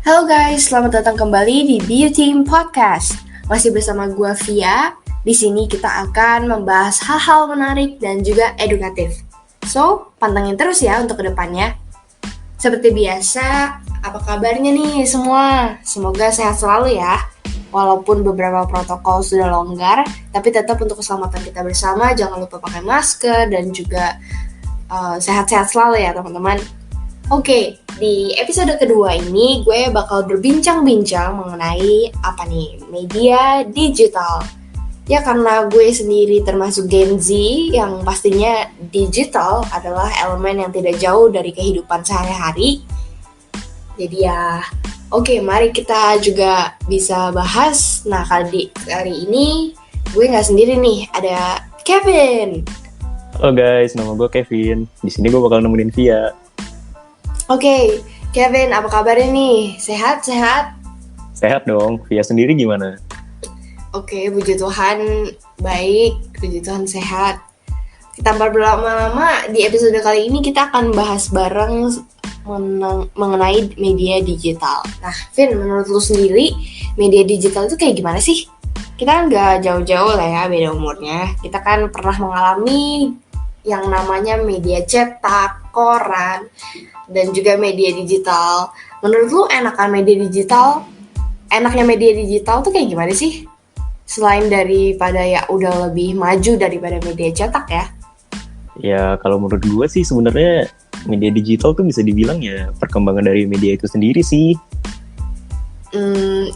Halo guys, selamat datang kembali di Beauty Podcast. Masih bersama gue Via. Di sini kita akan membahas hal-hal menarik dan juga edukatif. So, pantengin terus ya untuk kedepannya. Seperti biasa, apa kabarnya nih semua? Semoga sehat selalu ya. Walaupun beberapa protokol sudah longgar, tapi tetap untuk keselamatan kita bersama, jangan lupa pakai masker dan juga sehat-sehat selalu ya teman-teman. Oke, di episode kedua ini gue bakal berbincang-bincang mengenai apa nih, media digital. Ya karena gue sendiri termasuk Gen Z yang pastinya digital adalah elemen yang tidak jauh dari kehidupan sehari-hari. Jadi ya, oke, mari kita juga bisa bahas. Nah, kali ini gue nggak sendiri nih, ada Kevin. Halo guys, nama gue Kevin. Di sini gue bakal nemenin Via. Oke, Kevin, apa kabarnya nih? Sehat-sehat? Sehat dong. Via sendiri gimana? Oke, puji Tuhan baik, puji Tuhan sehat. Tanpa berlama-lama, di episode kali ini kita akan bahas bareng mengenai media digital. Nah, Vin, menurut lu sendiri, media digital itu kayak gimana sih? Kita kan gak jauh-jauh lah ya, beda umurnya. Kita kan pernah mengalami yang namanya media cetak, koran, dan juga media digital. Menurut lu enaknya media digital tuh kayak gimana sih? Selain daripada ya udah lebih maju daripada media cetak ya? Ya kalau menurut gue sih sebenarnya media digital tuh bisa dibilang ya perkembangan dari media itu sendiri sih.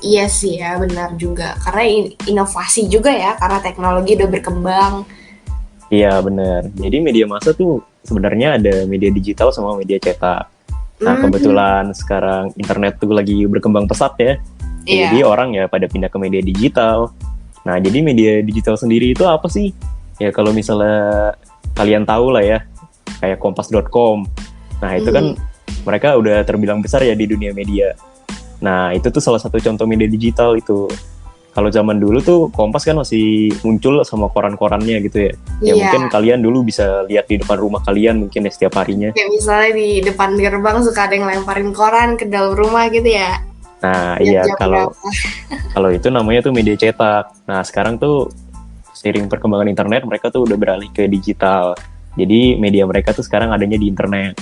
Iya sih ya, benar juga. Karena inovasi juga ya, karena teknologi udah berkembang. Iya benar. Jadi media massa tuh sebenarnya ada media digital sama media cetak. Nah kebetulan sekarang internet tuh lagi berkembang pesat ya. Iya. Jadi orang ya pada pindah ke media digital. Nah jadi media digital sendiri itu apa sih? Ya kalau misalnya kalian tahu lah ya, kayak kompas.com. Nah itu kan mereka udah terbilang besar ya di dunia media. Nah itu tuh salah satu contoh media digital itu. Kalau zaman dulu tuh Kompas kan masih muncul sama koran-korannya gitu ya. Ya mungkin kalian dulu bisa lihat di depan rumah kalian mungkin ya setiap harinya. Kayak misalnya di depan gerbang suka ada yang lemparin koran ke dalam rumah gitu ya. Nah iya, kalau itu namanya tuh media cetak. Nah sekarang tuh seiring perkembangan internet mereka tuh udah beralih ke digital. Jadi media mereka tuh sekarang adanya di internet.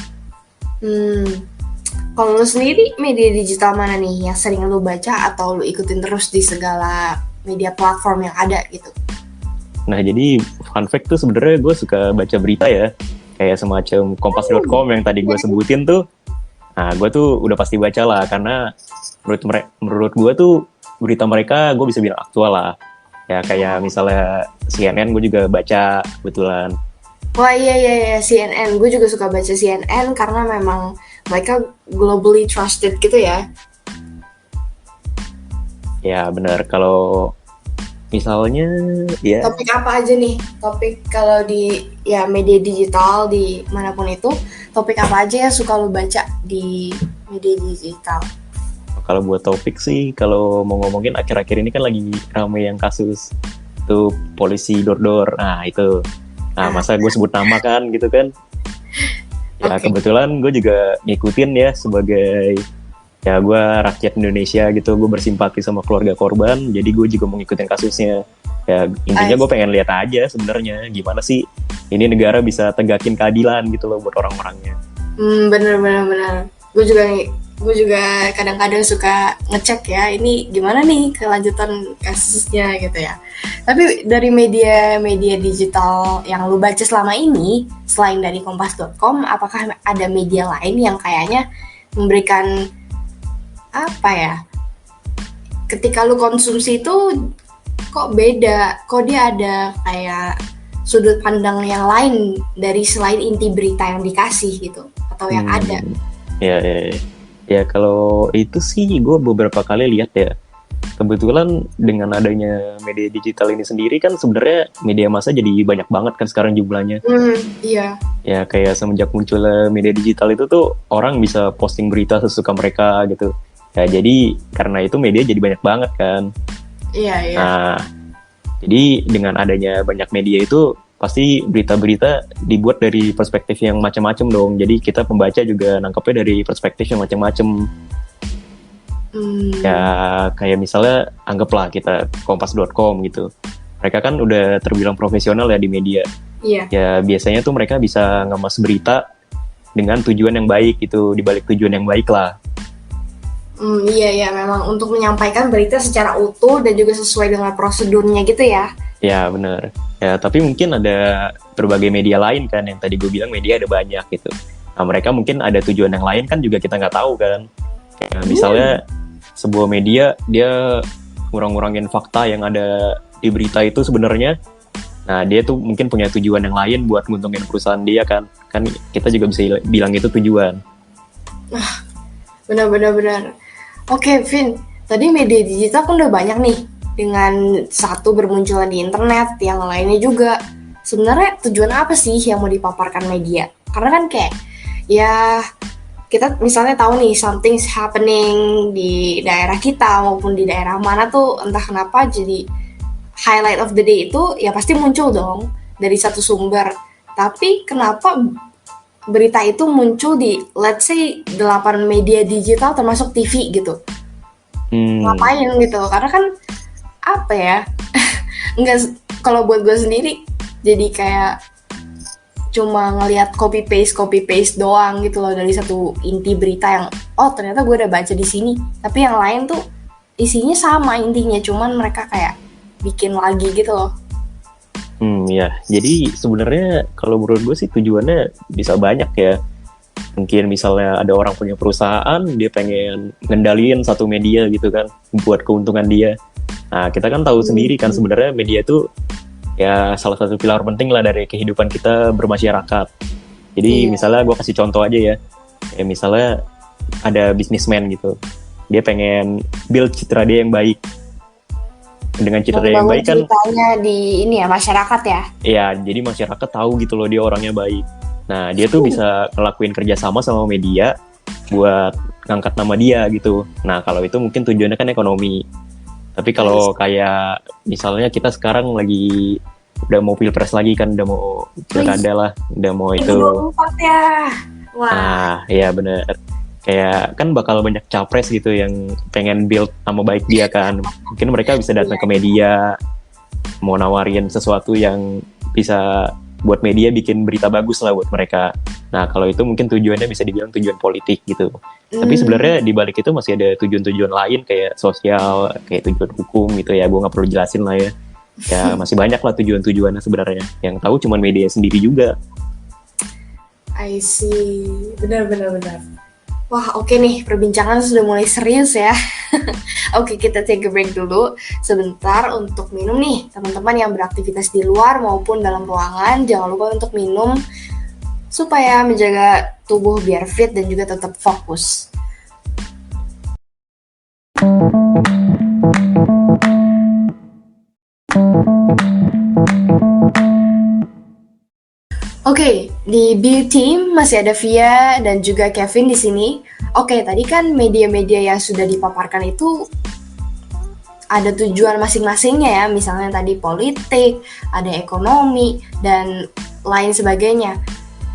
Kalau lu sendiri media digital mana nih yang sering lu baca atau lu ikutin terus di segala media platform yang ada gitu? Nah jadi fun fact tuh sebenarnya gue suka baca berita ya. Kayak semacam kompas.com yang tadi gue sebutin tuh. Nah gue tuh udah pasti baca lah karena menurut gue tuh berita mereka gue bisa bilang aktual lah. Ya kayak misalnya CNN gue juga baca kebetulan. Wah iya CNN, gue juga suka baca CNN karena memang mereka globally trusted gitu ya. Ya benar, kalau misalnya ya. Topik apa aja nih? Topik kalau di ya media digital di manapun itu, topik apa aja yang suka lu baca di media digital? Kalau buat topik sih, kalau mau ngomongin akhir-akhir ini kan lagi ramai yang kasus tuh polisi dor-dor. Nah itu. Nah masa gue sebut nama kan gitu kan. Ya kebetulan gue juga ngikutin ya sebagai ya gue rakyat Indonesia gitu, gue bersimpati sama keluarga korban, jadi gue juga mau ngikutin kasusnya. Ya intinya gue pengen lihat aja sebenarnya gimana sih ini negara bisa tegakin keadilan gitu loh buat orang-orangnya. Bener. Gue juga kadang-kadang suka ngecek ya, ini gimana nih kelanjutan kasusnya gitu ya. Tapi dari media digital yang lu baca selama ini, selain dari kompas.com, apakah ada media lain yang kayaknya memberikan apa ya? Ketika lu konsumsi itu kok beda, kok dia ada kayak sudut pandang yang lain dari selain inti berita yang dikasih gitu atau yang ada. Ya kalau itu sih gue beberapa kali lihat ya. Kebetulan dengan adanya media digital ini sendiri kan sebenarnya media massa jadi banyak banget kan sekarang jumlahnya. Iya. Ya kayak semenjak munculnya media digital itu tuh orang bisa posting berita sesuka mereka gitu. Ya jadi karena itu media jadi banyak banget kan. Iya. Nah jadi dengan adanya banyak media itu pasti berita-berita dibuat dari perspektif yang macam-macam dong. Jadi kita pembaca juga nangkepnya dari perspektif yang macam-macam. Ya kayak misalnya anggaplah kita kompas.com gitu. Mereka kan udah terbilang profesional ya di media. Iya. Ya biasanya tuh mereka bisa ngemas berita dengan tujuan yang baik gitu, dibalik tujuan yang baik lah. Iya, memang untuk menyampaikan berita secara utuh dan juga sesuai dengan prosedurnya gitu ya. Ya benar. Ya tapi mungkin ada berbagai media lain kan, yang tadi gue bilang media ada banyak gitu. Nah mereka mungkin ada tujuan yang lain kan juga kita nggak tahu kan. Kayak misalnya sebuah media dia ngurang-ngurangin fakta yang ada di berita itu sebenarnya. Nah dia tuh mungkin punya tujuan yang lain buat nguntungin perusahaan dia kan. Kan kita juga bisa bilang itu tujuan. Benar. Oke, Vin. Tadi media digital kan udah banyak nih. Dengan satu bermunculan di internet, yang lainnya juga. Sebenarnya tujuan apa sih yang mau dipaparkan media? Karena kan kayak, ya kita misalnya tahu nih something's happening di daerah kita maupun di daerah mana tuh entah kenapa jadi highlight of the day itu ya pasti muncul dong dari satu sumber. Tapi kenapa berita itu muncul di let's say 8 media digital termasuk TV gitu? Ngapain gitu? Karena kan apa ya? Enggak, kalau buat gue sendiri jadi kayak cuma ngelihat copy paste doang gitu loh dari satu inti berita yang ternyata gue udah baca di sini, tapi yang lain tuh isinya sama intinya, cuman mereka kayak bikin lagi gitu loh. Ya, jadi sebenarnya kalau menurut gue sih tujuannya bisa banyak ya. Mungkin misalnya ada orang punya perusahaan, dia pengen ngendaliin satu media gitu kan, buat keuntungan dia. Nah, kita kan tahu sendiri kan sebenarnya media itu ya salah satu pilar penting lah dari kehidupan kita bermasyarakat. Jadi misalnya gue kasih contoh aja ya. Ya misalnya ada bisnismen gitu. Dia pengen build citra dia yang baik. Dengan citra yang baik kan ceritanya di ini ya masyarakat ya. Iya, jadi masyarakat tahu gitu loh dia orangnya baik. Nah, dia tuh bisa ngelakuin kerjasama sama media buat ngangkat nama dia gitu. Nah, kalau itu mungkin tujuannya kan ekonomi. Tapi kalau kayak misalnya kita sekarang lagi udah mau pilpres lagi kan, udah mau pilkada lah, udah mau itu. 2024 ya. Wah. Nah, iya bener. Kayak kan bakal banyak capres gitu yang pengen build nama baik dia kan. Mungkin mereka bisa datang ke media, mau nawarin sesuatu yang bisa buat media bikin berita bagus lah buat mereka. Nah kalau itu mungkin tujuannya bisa dibilang tujuan politik gitu. Tapi sebenarnya di balik itu masih ada tujuan-tujuan lain kayak sosial, kayak tujuan hukum gitu ya. Gue nggak perlu jelasin lah ya. Ya masih banyak lah tujuan-tujuannya sebenarnya. Yang tahu cuman media sendiri juga. I see. Benar. Wah, oke nih, perbincangan sudah mulai serius ya. Oke, kita take a break dulu sebentar untuk minum nih. Teman-teman yang beraktivitas di luar maupun dalam ruangan, jangan lupa untuk minum supaya menjaga tubuh biar fit dan juga tetap fokus. Oke, di BU Team masih ada Via dan juga Kevin di sini. Oke, tadi kan media-media yang sudah dipaparkan itu ada tujuan masing-masingnya ya. Misalnya tadi politik, ada ekonomi, dan lain sebagainya.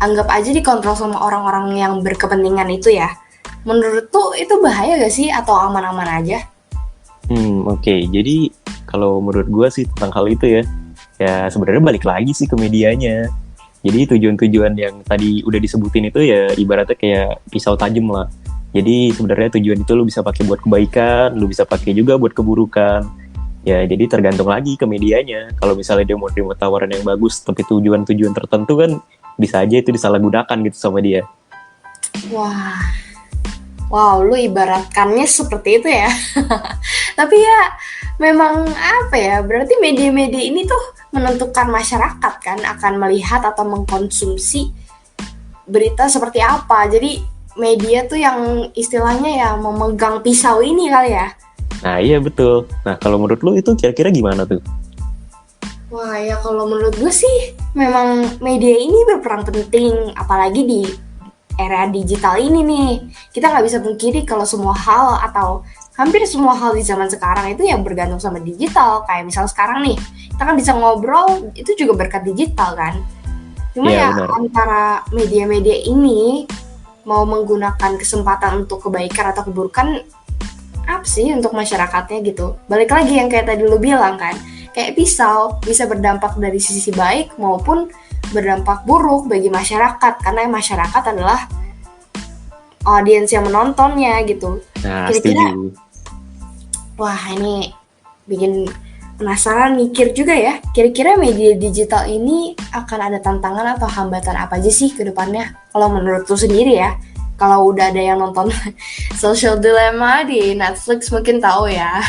Anggap aja dikontrol sama orang-orang yang berkepentingan itu ya. Menurut tuh itu bahaya gak sih atau aman-aman aja? Oke. Jadi kalau menurut gue sih tentang hal itu ya sebenarnya balik lagi sih ke medianya. Jadi tujuan-tujuan yang tadi udah disebutin itu ya ibaratnya kayak pisau tajam lah. Jadi sebenarnya tujuan itu lu bisa pakai buat kebaikan, lu bisa pakai juga buat keburukan. Ya jadi tergantung lagi ke medianya. Kalau misalnya dia mau terima tawaran yang bagus tapi tujuan-tujuan tertentu kan bisa aja itu disalahgunakan gitu sama dia. Wow, lu ibaratkannya seperti itu ya. Tapi ya memang apa ya, berarti media-media ini tuh menentukan masyarakat kan akan melihat atau mengkonsumsi berita seperti apa. Jadi media tuh yang istilahnya ya memegang pisau ini kali ya. Nah iya betul. Nah kalau menurut lu itu kira-kira gimana tuh? Wah ya kalau menurut gue sih memang media ini berperan penting, apalagi di era digital ini nih. Kita nggak bisa pungkiri kalau semua hal atau hampir semua hal di zaman sekarang itu yang bergantung sama digital. Kayak misal sekarang nih, kita kan bisa ngobrol, itu juga berkat digital kan. Cuma Iya ya benar. antara media-media ini mau menggunakan kesempatan untuk kebaikan atau keburukan apa sih untuk masyarakatnya gitu. Balik lagi yang kayak tadi lu bilang kan, kayak pisau bisa berdampak dari sisi baik maupun berdampak buruk bagi masyarakat, karena masyarakat adalah audiens yang menontonnya gitu. Nah, Kira-kira, setuju. wah ini bikin penasaran mikir juga ya. Kira-kira media digital ini akan ada tantangan atau hambatan apa aja sih ke depannya? Kalau menurut lu sendiri ya, kalau udah ada yang nonton Social Dilemma di Netflix mungkin tahu ya.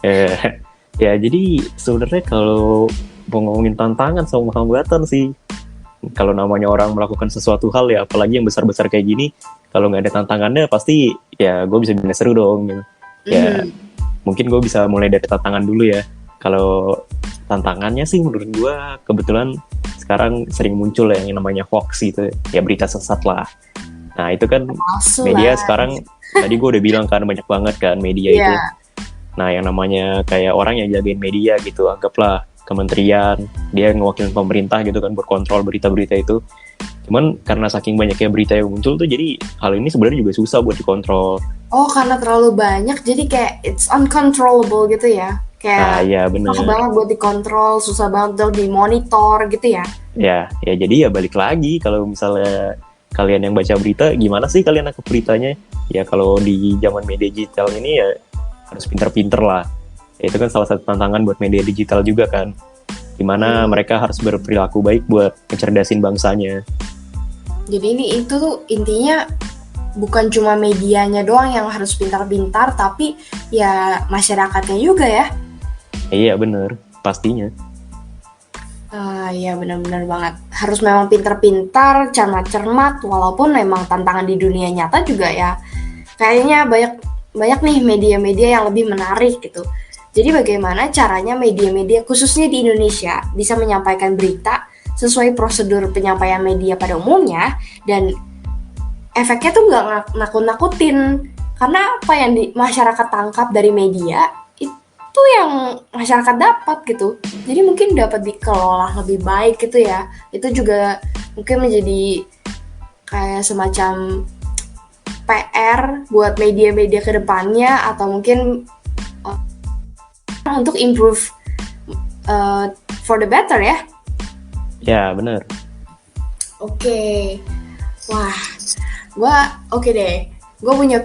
Eh, ya jadi sebenarnya kalau mau ngomongin tantangan sama hambatan sih, kalau namanya orang melakukan sesuatu hal ya, apalagi yang besar-besar kayak gini, kalau nggak ada tantangannya pasti ya gue bisa bilang seru dong gitu. Ya mungkin gue bisa mulai dari tantangan dulu ya. Kalau tantangannya sih menurut gue kebetulan sekarang sering muncul ya yang namanya hoax gitu ya, berita sesat lah. Nah itu kan Palsu media lah. sekarang, tadi gue udah bilang kan banyak banget kan media itu. Iya. Nah yang namanya kayak orang yang jagain media gitu, anggaplah kementerian, dia ngewakilin pemerintah gitu kan, berkontrol berita-berita itu. Cuman karena saking banyaknya berita yang muncul tuh, jadi hal ini sebenarnya juga susah buat dikontrol. Oh, karena terlalu banyak jadi kayak it's uncontrollable gitu ya. Nah Kayak ya bener. susah banget buat dikontrol, susah banget untuk dimonitor gitu ya. Ya jadi ya balik lagi, kalau misalnya kalian yang baca berita, gimana sih kalian nangkep beritanya? Ya kalau di zaman media digital ini ya harus pinter-pinter lah. Ya, itu kan salah satu tantangan buat media digital juga kan. Gimana mereka harus berperilaku baik buat mencerdasin bangsanya. Jadi ini itu tuh intinya bukan cuma medianya doang yang harus pintar-pintar, tapi ya masyarakatnya juga ya. Iya bener, pastinya. Iya benar-benar banget. Harus memang pintar-pintar, cermat-cermat, walaupun memang tantangan di dunia nyata juga ya. Kayaknya banyak nih media-media yang lebih menarik gitu. Jadi bagaimana caranya media-media khususnya di Indonesia bisa menyampaikan berita sesuai prosedur penyampaian media pada umumnya, dan efeknya tuh nggak nakut-nakutin, karena apa yang masyarakat tangkap dari media itu yang masyarakat dapat gitu. Jadi mungkin dapat dikelola lebih baik gitu ya. Itu juga mungkin menjadi kayak semacam PR buat media-media ke depannya, atau mungkin untuk improve for the better ya. Ya bener. Oke. Wah, oke deh. Gue punya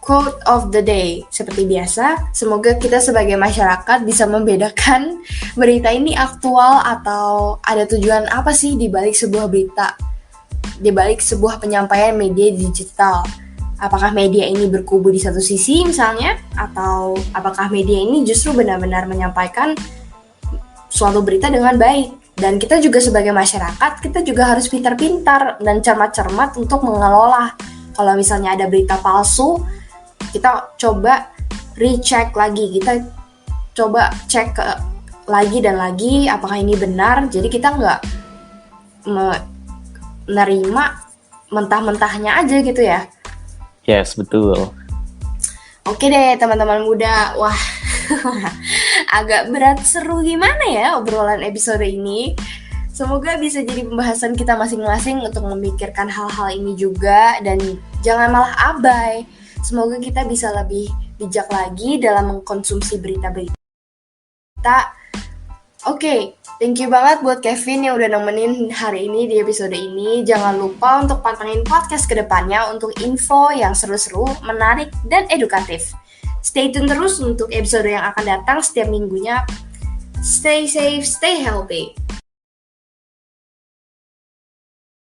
quote of the day. Seperti biasa, semoga kita sebagai masyarakat bisa membedakan berita ini aktual atau ada tujuan apa sih di balik sebuah berita, di balik sebuah penyampaian media digital. Apakah media ini berkubu di satu sisi misalnya, atau apakah media ini justru benar-benar menyampaikan suatu berita dengan baik. Dan kita juga sebagai masyarakat, kita juga harus pintar-pintar dan cermat-cermat untuk mengelola. Kalau misalnya ada berita palsu, kita coba recheck lagi, kita coba cek lagi dan lagi apakah ini benar. Jadi kita nggak menerima mentah-mentahnya aja gitu ya. Yes, betul. Oke deh teman-teman muda, wah agak berat seru gimana ya obrolan episode ini. Semoga bisa jadi pembahasan kita masing-masing untuk memikirkan hal-hal ini juga, dan jangan malah abai. Semoga kita bisa lebih bijak lagi dalam mengkonsumsi berita-berita. Oke, thank you banget buat Kevin yang udah nemenin hari ini di episode ini. Jangan lupa untuk pantengin podcast kedepannya untuk info yang seru-seru, menarik, dan edukatif. Stay tune terus untuk episode yang akan datang setiap minggunya. Stay safe, stay healthy.